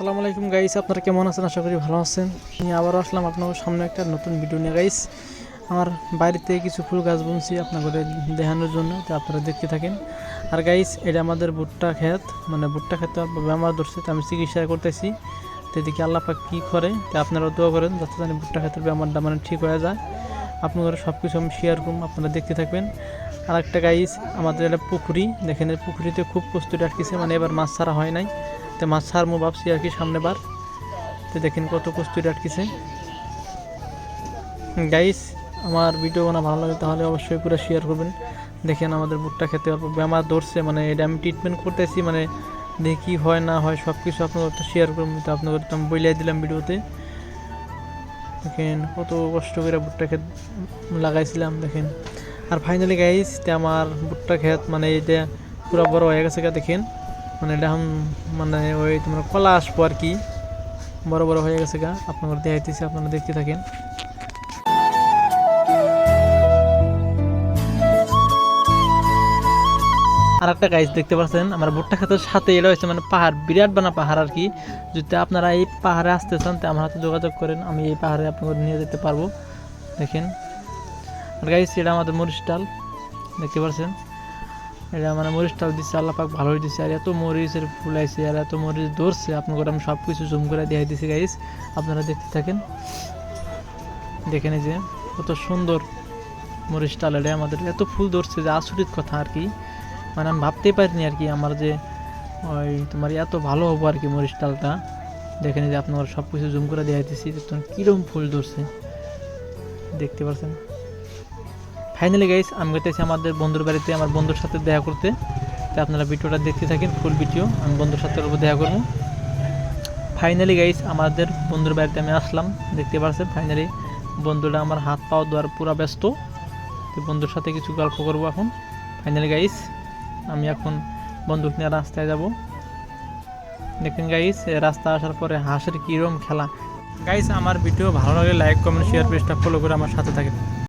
আসসালামু আলাইকুম গাইস, আপনারা কেমন আছেন? আশা করি ভালো আছেন। আমি আবারও আসলাম আপনাদের সামনে একটা নতুন ভিডিও নিয়ে। গাইস, আমার বাড়িতে কিছু ফুল গাছ বুনছি আপনাদের দেখানোর জন্য, তো আপনারা দেখতে থাকেন। আর গাইস, এটা আমাদের ভুট্টা ক্ষেত, মানে ভুট্টা ক্ষেত বেমার ধরছে, তো আমি চিকিৎসা করতেছি। তো এদিকে আল্লাহ পাক কী করে, তো আপনারা দোয়া করেন যাতে জানি ভুট্টা ক্ষেতের বেমারটা মানে ঠিক হয়ে যায়। আপনাদের সব কিছু আমি শেয়ার করুন, আপনারা দেখতে থাকবেন। আর একটা গাইস, আমাদের এটা পুকুরি, দেখেন এই পুকুরিতে খুব প্রস্তুতি আটকেছে, মানে এবার মাছ ছাড়া হয় নাই, তো মাছ ছাড়মো ভাবছি আর কি সামনে বার। তো দেখেন কত প্রস্তুতি আটকেছে। গাইস, আমার ভিডিও বানা ভালো লাগে তাহলে অবশ্যই পুরো শেয়ার করবেন। দেখেন আমাদের ভুট্টা খেতে অল্প বেমার ধরছে, মানে এটা আমি ট্রিটমেন্ট করতেছি, মানে দেখি হয় না হয় সব কিছু আপনাদের তো শেয়ার করবো, তো আপনাদের তো আমি বইলাই দিলাম ভিডিওতে। দেখেন কত কষ্ট করে ভুট্টা ক্ষেত লাগাইছিলাম দেখেন। আর ফাইনালি গাইস, আমার ভুট্টা ক্ষেত মানে এটা পুরো বড় হয়ে গেছে। দেখেন মানে এটা মানে ওই তোমার কলা আসবো আর কি, বড় বড় হয়ে গেছে গা। আপনারা দেখাইতেছি, আপনারা দেখতে থাকেন। আর একটা গাইস দেখতে পাচ্ছেন আমার ভুট্টা ক্ষেতের সাথে এটা হচ্ছে মানে পাহাড়, বিরাট বানা পাহাড় আর কি। যদি আপনারা এই পাহাড়ে আসতে চান তো আমার হাতে যোগাযোগ করেন, আমি এই পাহাড়ে আপনাদের নিয়ে যেতে পারবো। দেখেন আর গাইস, এটা আমাদের মরিচ ডাল দেখতে পাচ্ছেন, এটা মানে মরিচ ডাল দিচ্ছে, আল্লাহ পাক ভালোই দিচ্ছে। আর এত মরিচের ফুল আইছে আর এত মরিচ ধরছে, আপনাদের আমি সব কিছু জুম করে দিয়ে দিচ্ছি গাইস, আপনারা দেখতে থাকেন। দেখেন এই যে কত সুন্দর মরিচ ডাল, এটা আমাদের এত ফুল ধরছে যে আচরিত কথা আর কি, মানে আমি ভাবতেই পারিনি আর কি আমার যে ওই তোমার এত ভালো হবো আর কি মরিচ ডালটা। দেখেন যে আপনার সব কিছু জুম করে দিয়ে দিচ্ছি, তোমার কীরকম ফুল ধরছে দেখতে পাচ্ছেন। ফাইনালি গাইস, আমি গেতেছি আমাদের বন্ধুর বাড়িতে আমার বন্ধুর সাথে দেখা করতে, তো আপনারা ভিডিওটা দেখতে থাকেন, ফুল ভিডিও আমি বন্ধুর সাথে দেখা করবো। ফাইনালি গাইস, আমাদের বন্ধুর বাড়িতে আমি আসলাম, দেখতে পাচ্ছেন। ফাইনালি বন্ধুটা আমার হাত পাও দেওয়ার পুরা ব্যস্ত, তো বন্ধুর সাথে কিছু গল্প করবো এখন। ফাইনালি গাইস, আমি এখন বন্ধুকে নিয়ে রাস্তায় যাব। দেখেন গাইস, রাস্তা আসার পরে হাঁসের কীরকম খেলা। গাইস, আমার ভিডিও ভালো লাগলে লাইক কমেন্ট শেয়ার পেজটা ফলো করে আমার সাথে থাকেন।